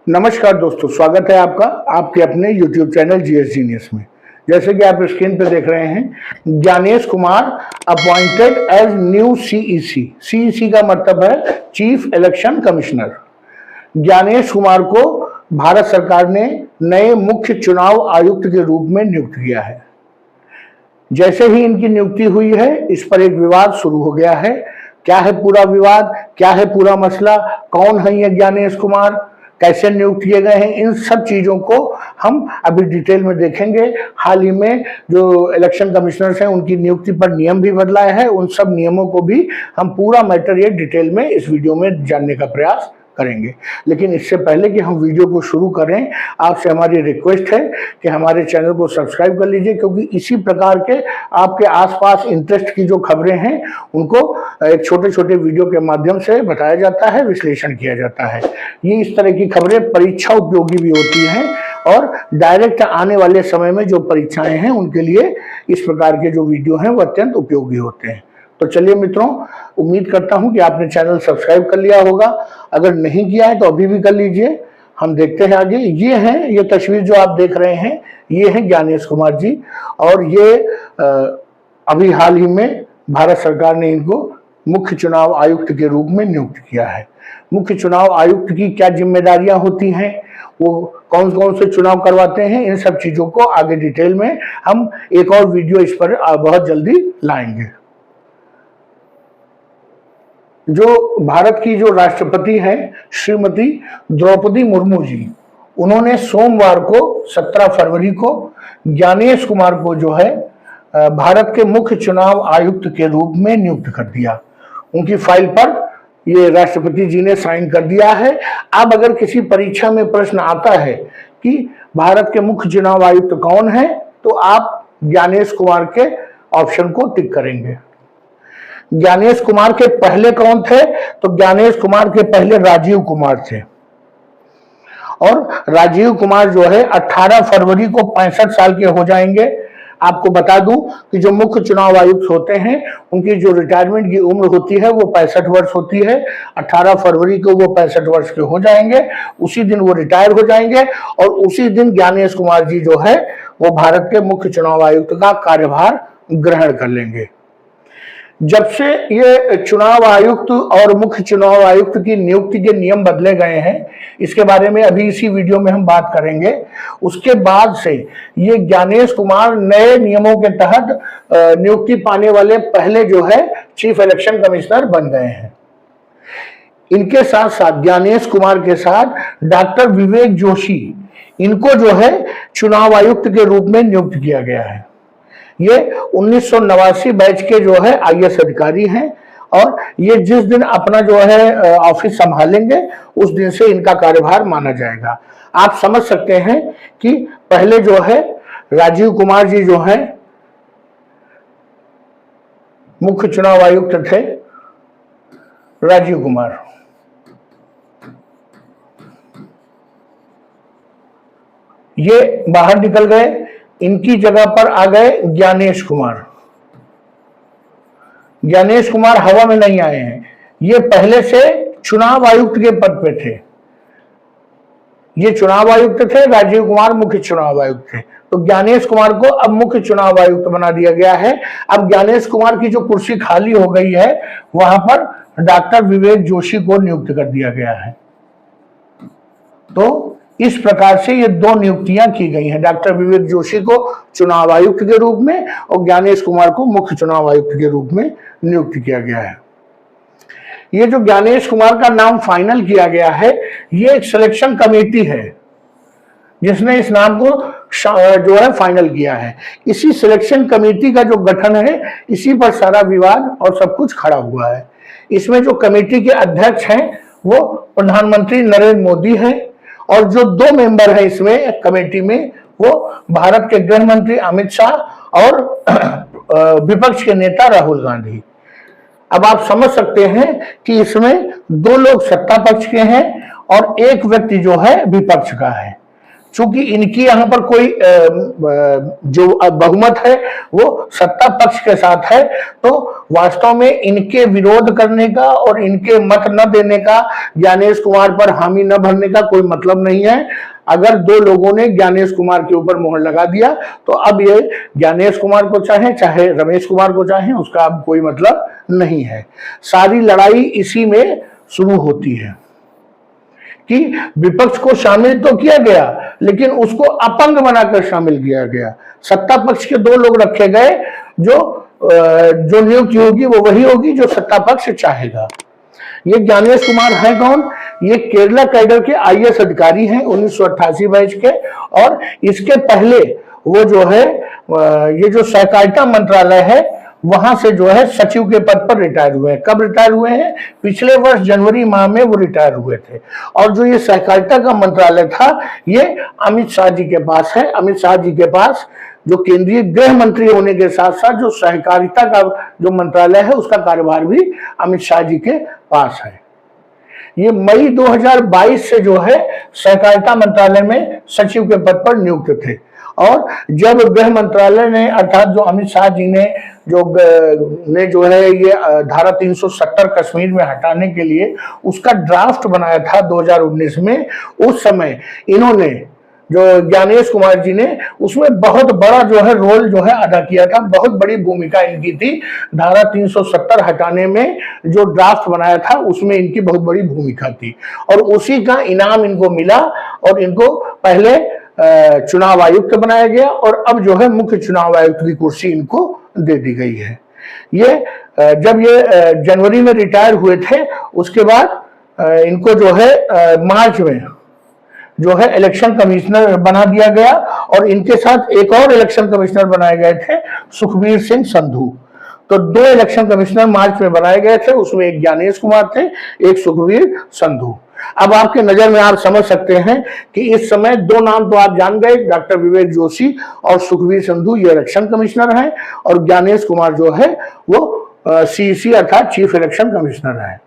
नमस्कार दोस्तों, स्वागत है आपका आपके अपने YouTube चैनल जीएस जीनियस में। जैसे कि आप स्क्रीन पर देख रहे हैं, Gyanesh Kumar appointed as new CEC. CEC का मतलब है chief election commissioner. Gyanesh Kumar को भारत सरकार ने नए मुख्य चुनाव आयुक्त के रूप में नियुक्त किया है। जैसे ही इनकी नियुक्ति हुई है, इस पर एक विवाद शुरू हो गया है। क्या है पूरा विवाद, क्या है पूरा मसला, कौन है ये ज्ञानेश कुमार, कैसे नियुक्त किए गए हैं, इन सब चीजों को हम अभी डिटेल में देखेंगे। हाल ही में जो इलेक्शन कमिश्नर्स हैं, उनकी नियुक्ति पर नियम भी बदला है। उन सब नियमों को भी हम पूरा मैटर ये डिटेल में इस वीडियो में जानने का प्रयास करेंगे। लेकिन इससे पहले कि हम वीडियो को शुरू करें, आपसे हमारी रिक्वेस्ट है कि हमारे चैनल को सब्सक्राइब कर लीजिए, क्योंकि इसी प्रकार के आपके आसपास इंटरेस्ट की जो खबरें हैं उनको एक छोटे छोटे वीडियो के माध्यम से बताया जाता है, विश्लेषण किया जाता है। ये इस तरह की खबरें परीक्षा उपयोगी भी होती हैं और डायरेक्ट आने वाले समय में जो परीक्षाएं हैं उनके लिए इस प्रकार के जो वीडियो हैं वो अत्यंत उपयोगी होते हैं। तो चलिए मित्रों, उम्मीद करता हूं कि आपने चैनल सब्सक्राइब कर लिया होगा। अगर नहीं किया है तो अभी भी कर लीजिए। हम देखते हैं आगे। ये तस्वीर जो आप देख रहे हैं, ये है ज्ञानेश कुमार जी, और ये अभी हाल ही में भारत सरकार ने इनको मुख्य चुनाव आयुक्त के रूप में नियुक्त किया है। मुख्य चुनाव आयुक्त की क्या जिम्मेदारियां होती हैं, वो कौन कौन से चुनाव करवाते हैं, इन सब चीजों को आगे डिटेल में हम एक और वीडियो इस पर बहुत जल्दी लाएंगे। जो भारत की जो राष्ट्रपति हैं श्रीमती द्रौपदी मुर्मू जी, उन्होंने सोमवार को 17 फरवरी को ज्ञानेश कुमार को जो है भारत के मुख्य चुनाव आयुक्त के रूप में नियुक्त कर दिया। उनकी फाइल पर ये राष्ट्रपति जी ने साइन कर दिया है। अब अगर किसी परीक्षा में प्रश्न आता है कि भारत के मुख्य चुनाव आयुक्त कौन है, तो आप ज्ञानेश कुमार के ऑप्शन को टिक करेंगे। ज्ञानेश कुमार के पहले कौन थे, तो ज्ञानेश कुमार के पहले राजीव कुमार थे, और राजीव कुमार जो है 18 फरवरी को 65 साल के हो जाएंगे। आपको बता दूं कि जो मुख्य चुनाव आयुक्त होते हैं उनकी जो रिटायरमेंट की उम्र होती है वो 65 वर्ष होती है। 18 फरवरी को वो 65 वर्ष के हो जाएंगे, उसी दिन वो रिटायर हो जाएंगे, और उसी दिन ज्ञानेश कुमार जी जो है वो भारत के मुख्य चुनाव आयुक्त का कार्यभार ग्रहण कर लेंगे। जब से ये चुनाव आयुक्त और मुख्य चुनाव आयुक्त की नियुक्ति के नियम बदले गए हैं, इसके बारे में अभी इसी वीडियो में हम बात करेंगे। उसके बाद से ये ज्ञानेश कुमार नए नियमों के तहत नियुक्ति पाने वाले पहले जो है चीफ इलेक्शन कमिश्नर बन गए हैं। इनके साथ साथ ज्ञानेश कुमार के साथ डॉक्टर विवेक जोशी, इनको जो है चुनाव आयुक्त के रूप में नियुक्त किया गया है। ये 1989 बैच के जो है आईएएस अधिकारी हैं, और ये जिस दिन अपना जो है ऑफिस संभालेंगे उस दिन से इनका कार्यभार माना जाएगा। आप समझ सकते हैं कि पहले जो है राजीव कुमार जी जो है मुख्य चुनाव आयुक्त थे। राजीव कुमार ये बाहर निकल गए, इनकी जगह पर आ गए ज्ञानेश कुमार। ज्ञानेश कुमार हवा में नहीं आए हैं, ये पहले से चुनाव आयुक्त के पद पे थे। ये चुनाव आयुक्त थे, राजीव कुमार मुख्य चुनाव आयुक्त थे। तो ज्ञानेश कुमार को अब मुख्य चुनाव आयुक्त बना दिया गया है। अब ज्ञानेश कुमार की जो कुर्सी खाली हो गई है, वहां पर डॉक्टर विवेक जोशी को नियुक्त कर दिया गया है। तो इस प्रकार से ये दो नियुक्तियां की गई हैं, डॉक्टर विवेक जोशी को चुनाव आयुक्त के रूप में और ज्ञानेश कुमार को मुख्य चुनाव आयुक्त के रूप में नियुक्त किया गया है। ये जो ज्ञानेश कुमार का नाम फाइनल किया गया है, ये एक सिलेक्शन कमेटी है जिसने इस नाम को जो है फाइनल किया है। इसी सिलेक्शन कमेटी का जो गठन है, इसी पर सारा विवाद और सब कुछ खड़ा हुआ है। इसमें जो कमेटी के अध्यक्ष हैं वो प्रधानमंत्री नरेंद्र मोदी हैं, और जो दो मेंबर हैं इसमें कमेटी में, वो भारत के गृह मंत्री अमित शाह और विपक्ष के नेता राहुल गांधी। अब आप समझ सकते हैं कि इसमें दो लोग सत्ता पक्ष के हैं और एक व्यक्ति जो है विपक्ष का है। चूंकि इनकी यहाँ पर कोई जो बहुमत है वो सत्ता पक्ष के साथ है, तो वास्तव में इनके विरोध करने का और इनके मत न देने का, ज्ञानेश कुमार पर हामी न भरने का कोई मतलब नहीं है। अगर दो लोगों ने ज्ञानेश कुमार के ऊपर मोहर लगा दिया तो अब ये ज्ञानेश कुमार को चाहे रमेश कुमार को चाहे, उसका अब कोई मतलब नहीं है। सारी लड़ाई इसी में शुरू होती है कि विपक्ष को शामिल तो किया गया लेकिन उसको अपंग बनाकर शामिल किया गया। सत्ता पक्ष के दो लोग रखे गए, जो नियुक्ति होगी वो वही होगी जो सत्ता पक्ष चाहेगा। ये ज्ञानेश कुमार है कौन? ये केरला कैडर के आईएएस अधिकारी हैं, 1988 बैच के। और इसके पहले वो जो है ये जो सहकारिता मंत्रालय है वहां से जो है सचिव के पद पर रिटायर हुए हैं। कब रिटायर हुए हैं? पिछले वर्ष जनवरी माह में वो रिटायर हुए थे। और जो ये सहकारिता का मंत्रालय था ये अमित शाह जी के पास है। अमित शाह जी के पास जो केंद्रीय गृह मंत्री होने के साथ साथ जो सहकारिता का जो मंत्रालय है उसका कार्यभार भी अमित शाह जी के पास है। ये मई 2022 से जो है सहकारिता मंत्रालय में सचिव के पद पर नियुक्त थे। और जब गृह मंत्रालय ने अर्थात जो अमित शाह जी ने जो है ये धारा 370 कश्मीर में हटाने के लिए उसका ड्राफ्ट बनाया था 2019 में, उस समय इन्होंने जो ज्ञानेश कुमार जी ने उसमें बहुत बड़ा जो है रोल जो है अदा किया था, बहुत बड़ी भूमिका इनकी थी। धारा 370 हटाने में जो ड्राफ्ट बनाया था उसमें इनकी बहुत बड़ी भूमिका थी और उसी का इनाम इनको मिला और इनको पहले चुनाव आयुक्त बनाया गया और अब जो है मुख्य चुनाव आयुक्त की कुर्सी इनको दे दी गई है। ये जब ये जनवरी में रिटायर हुए थे उसके बाद इनको जो है मार्च में जो है इलेक्शन कमिश्नर बना दिया गया और इनके साथ एक और इलेक्शन कमिश्नर बनाए गए थे, सुखबीर सिंह संधू। तो दो इलेक्शन कमिश्नर मार्च में बनाए गए थे, उसमें एक ज्ञानेश कुमार थे, एक सुखबीर संधू। अब आपके नजर में आप समझ सकते हैं कि इस समय दो नाम तो आप जान गए, डॉक्टर विवेक जोशी और सुखबीर संधू ये इलेक्शन कमिश्नर हैं और ज्ञानेश कुमार जो है वो सीईसी अर्थात चीफ इलेक्शन कमिश्नर है।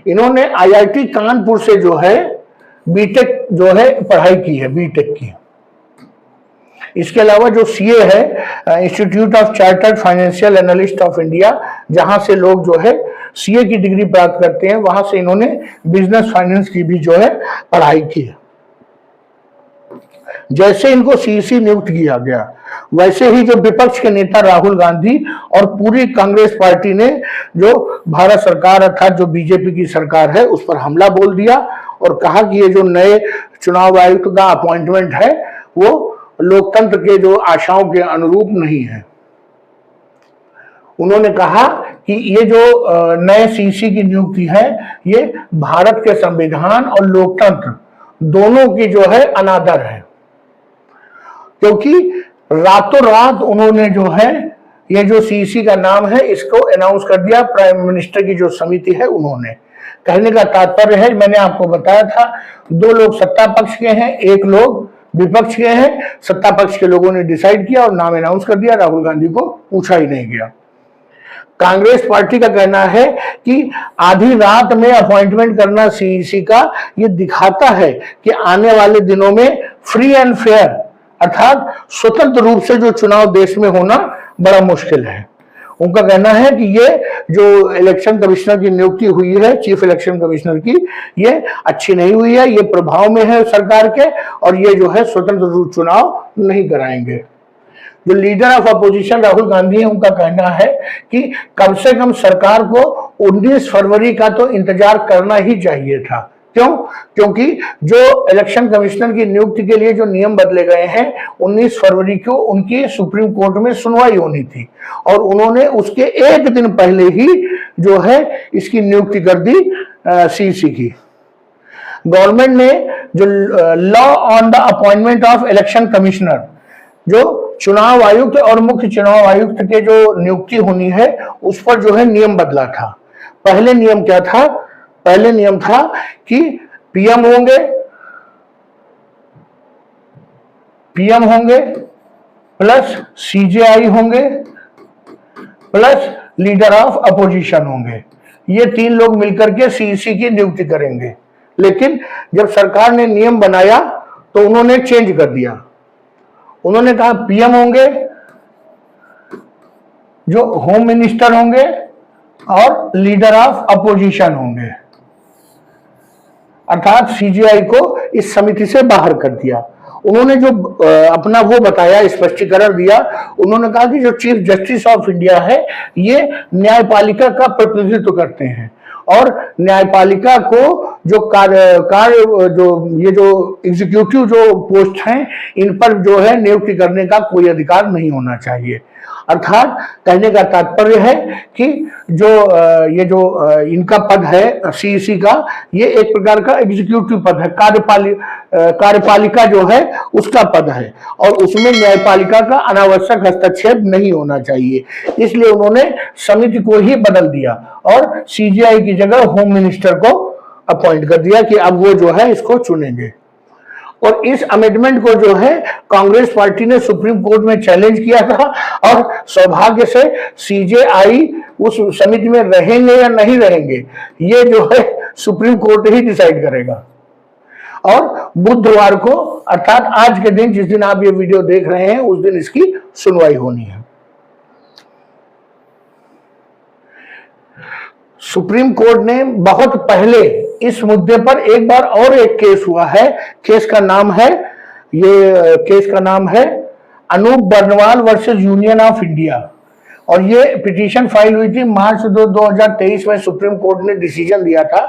इन्होंने आईआईटी कानपुर से जो है बीटेक जो है पढ़ाई की है, बीटेक की। इसके अलावा जो सीए है, institute of chartered financial analyst of India, जहां से लोग जो है सीए की डिग्री प्राप्त करते हैं, वहां से इन्होंने बिजनेस फाइनेंस की भी जो है पढ़ाई की है। जैसे इनको सीईसी नियुक्त किया गया वैसे ही जो विपक्ष के नेता राहुल गांधी और पूरी कांग्रेस पार्टी ने जो भारत सरकार अर्थात जो बीजेपी की सरकार है उस पर हमला बोल दिया और कहा कि ये जो नए चुनाव आयुक्त का अपॉइंटमेंट है वो लोकतंत्र के जो आशाओं के अनुरूप नहीं है। उन्होंने कहा कि ये जो नए सीईसी की नियुक्ति है ये भारत के संविधान और लोकतंत्र दोनों की जो है अनादर है, क्योंकि रातों रात उन्होंने जो है ये जो सीईसी का नाम है इसको अनाउंस कर दिया। प्राइम मिनिस्टर की जो समिति है उन्होंने, कहने का तात्पर्य है मैंने आपको बताया था दो लोग सत्ता पक्ष के हैं, एक लोग विपक्ष के हैं। सत्ता पक्ष के लोगों ने डिसाइड किया और नाम अनाउंस कर दिया, राहुल गांधी को पूछा ही नहीं गया। कांग्रेस पार्टी का कहना है कि आधी रात में अपॉइंटमेंट करना सीईसी का ये दिखाता है कि आने वाले दिनों में फ्री एंड फेयर अर्थात स्वतंत्र रूप से जो चुनाव देश में होना बड़ा मुश्किल है। उनका कहना है कि ये जो इलेक्शन कमिश्नर की नियुक्ति हुई है, चीफ इलेक्शन कमिश्नर की, ये अच्छी नहीं हुई है, ये प्रभाव में है सरकार के और ये जो है स्वतंत्र रूप चुनाव नहीं कराएंगे। जो leader of opposition Rahul Gandhi है उनका कहना है कि कम से कम सरकार को 19 फरवरी का तो इंतजार करना ही चाहिए था। क्यों? क्योंकि जो इलेक्शन कमिश्नर की नियुक्ति के लिए जो नियम बदले गए हैं 19 फरवरी को उनकी सुप्रीम कोर्ट में सुनवाई होनी थी और उन्होंने उसके एक दिन पहले ही जो है इसकी नियुक्ति कर दी सीईसी की। गवर्नमेंट ने जो law on the appointment of election commissioner, जो चुनाव आयुक्त और मुख्य चुनाव आयुक्त के जो नियुक्ति होनी है उस पर जो है नियम बदला था। पहले नियम क्या था? पहले नियम था कि पीएम होंगे प्लस सीजेआई होंगे प्लस लीडर ऑफ अपोजिशन होंगे, ये तीन लोग मिलकर के सीईसी की नियुक्ति करेंगे। लेकिन जब सरकार ने नियम बनाया तो उन्होंने चेंज कर दिया। उन्होंने कहा पीएम होंगे, जो होम मिनिस्टर होंगे और लीडर ऑफ अपोजिशन होंगे, अर्थात सीजीआई को इस समिति से बाहर कर दिया। उन्होंने जो अपना वो बताया, स्पष्टीकरण दिया, उन्होंने कहा कि जो चीफ जस्टिस ऑफ इंडिया है ये न्यायपालिका का प्रतिनिधित्व करते हैं और न्यायपालिका को जो कार्य जो ये जो एग्जीक्यूटिव जो पोस्ट हैं इन पर जो है नियुक्ति करने का कोई अधिकार नहीं होना चाहिए। अर्थात कहने का तात्पर्य है कि जो ये जो इनका पद है सीईसी का, ये एक प्रकार का एग्जीक्यूटिव पद है, कार्यपालिका जो है उसका पद है और उसमें न्यायपालिका का अनावश्यक हस्तक्षेप नहीं होना चाहिए। इसलिए उन्होंने समिति को ही बदल दिया और सीजीआई की जगह होम मिनिस्टर को अपॉइंट कर दिया कि अब वो जो है इसको चुनेंगे। और इस अमेंडमेंट को जो है कांग्रेस पार्टी ने सुप्रीम कोर्ट में चैलेंज किया था और सौभाग्य से सीजेआई उस समिति में रहेंगे या नहीं रहेंगे ये जो है सुप्रीम कोर्ट ही डिसाइड करेगा। और बुधवार को अर्थात आज के दिन, जिस दिन आप ये वीडियो देख रहे हैं, उस दिन इसकी सुनवाई होनी है। सुप्रीम कोर्ट ने बहुत पहले इस मुद्दे पर एक बार और एक केस हुआ है। केस का नाम है Anoop Barnwal versus union of India और ये पिटीशन फाइल हुई थी मार्च 2023 में। सुप्रीम कोर्ट ने डिसीजन दिया था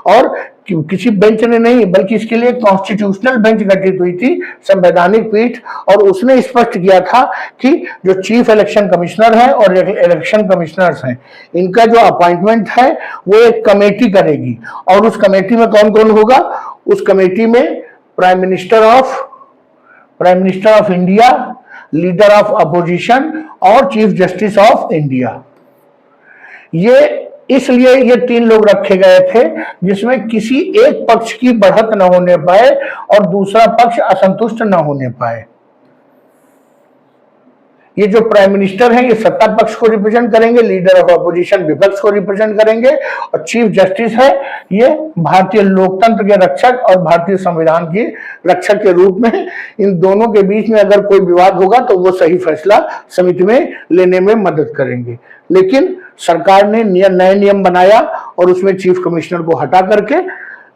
और किसी बेंच ने नहीं बल्कि इसके लिए कॉन्स्टिट्यूशनल बेंच गठित हुई थी, संवैधानिक पीठ, और उसने स्पष्ट किया था कि जो चीफ इलेक्शन कमिश्नर है और इलेक्शन कमिश्नर्स हैं इनका जो अपॉइंटमेंट है वो एक कमेटी करेगी और उस कमेटी में कौन कौन होगा? उस कमेटी में prime minister of India, leader of opposition और चीफ जस्टिस ऑफ इंडिया। ये इसलिए ये तीन लोग रखे गए थे जिसमें किसी एक पक्ष की बढ़त न होने पाए और दूसरा पक्ष असंतुष्ट न होने पाए। ये जो प्राइम मिनिस्टर हैं ये सत्ता पक्ष को रिप्रेजेंट करेंगे, लीडर ऑफ अपोजिशन विपक्ष को रिप्रेजेंट करेंगे और चीफ जस्टिस है ये भारतीय लोकतंत्र के रक्षक और भारतीय संविधान के रक्षक के रूप में। इन दोनों के बीच में अगर कोई विवाद होगा तो वो सही फैसला समिति में लेने में मदद करेंगे। लेकिन सरकार ने नए नियम बनाया और उसमें चीफ कमिश्नर को हटा करके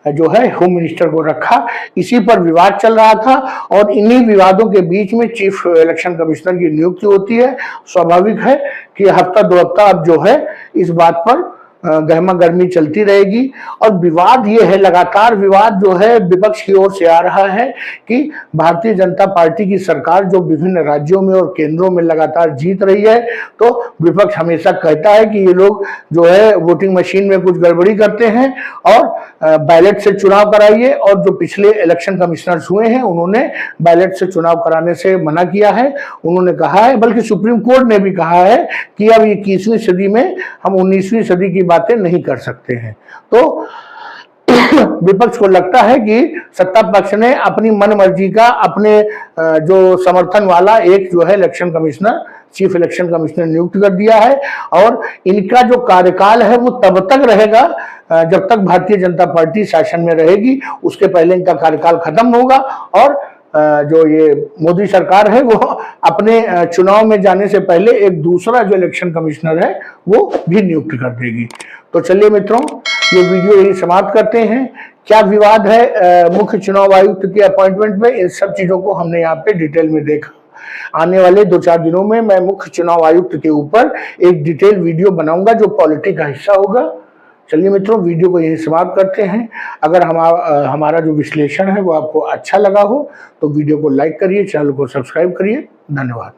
जो है होम मिनिस्टर को रखा। इसी पर विवाद चल रहा था और इन्हीं विवादों के बीच में चीफ इलेक्शन कमिश्नर की नियुक्ति होती है। स्वाभाविक है कि हफ्ता 2 हफ्ता अब जो है इस बात पर गहमा गर्मी चलती रहेगी और विवाद ये है, लगातार विवाद जो है विपक्ष की ओर से आ रहा है कि भारतीय जनता पार्टी की सरकार जो विभिन्न राज्यों में और केंद्रों में लगातार जीत रही है तो विपक्ष हमेशा कहता है कि ये लोग जो है वोटिंग मशीन में कुछ गड़बड़ी करते हैं और बैलेट से चुनाव कराइए। और जो पिछले इलेक्शन कमिश्नर्स हुए हैं उन्होंने बैलेट से चुनाव कराने से मना किया है। उन्होंने कहा है, बल्कि सुप्रीम कोर्ट ने भी कहा है कि अब 21वीं सदी में हम 19वीं सदी की बातें नहीं कर सकते हैं। तो विपक्ष को लगता है कि सत्ता पक्ष ने अपनी मनमर्जी का अपने जो समर्थन वाला एक जो है election commissioner, chief election commissioner नियुक्त कर दिया है और इनका जो कार्यकाल है वो तब तक रहेगा जब तक भारतीय जनता पार्टी शासन में रहेगी। उसके पहले इनका कार्यकाल खत्म होगा और जो ये मोदी सरकार है वो अपने चुनाव में जाने से पहले एक दूसरा जो इलेक्शन कमिश्नर है वो भी नियुक्त कर देगी। तो चलिए मित्रों, ये वीडियो यही समाप्त करते हैं। क्या विवाद है मुख्य चुनाव आयुक्त के अपॉइंटमेंट में, इन सब चीजों को हमने यहाँ पे डिटेल में देखा। आने वाले 2-4 दिनों में मैं मुख्य चुनाव आयुक्त के ऊपर एक डिटेल वीडियो बनाऊंगा जो पॉलिटिक्स का हिस्सा होगा। चलिए मित्रों, वीडियो को यही समाप्त करते हैं। अगर हमारा जो विश्लेषण है वो आपको अच्छा लगा हो तो वीडियो को लाइक करिए, चैनल को सब्सक्राइब करिए। धन्यवाद।